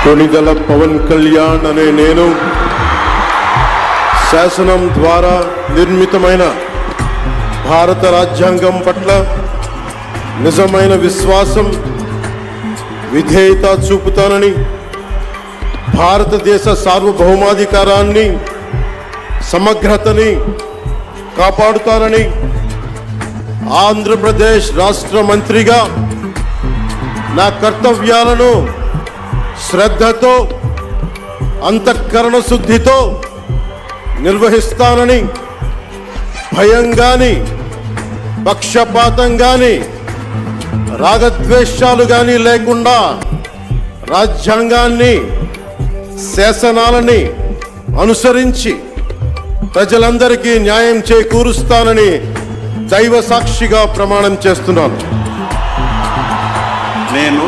కొణిదెల పవన్ కళ్యాణ్ అనే నేను శాసనం ద్వారా నిర్మితమైన భారత రాజ్యాంగం పట్ల నిజమైన విశ్వాసం, విధేయత చూపుతానని, భారతదేశ సార్వభౌమాధికారాన్ని, సమగ్రతని కాపాడుతానని, ఆంధ్రప్రదేశ్ రాష్ట్ర మంత్రిగా నా కర్తవ్యాలను శ్రద్ధతో, అంతఃకరణ శుద్ధితో నిర్వహిస్తానని, భయం గాని, పక్షపాతం గాని, రాగద్వేషాలు గాని లేకుండా రాజ్యాంగాన్ని, శాసనాలని అనుసరించి ప్రజలందరికీ న్యాయం చేకూరుస్తానని దైవ సాక్షిగా ప్రమాణం చేస్తున్నాను. నేను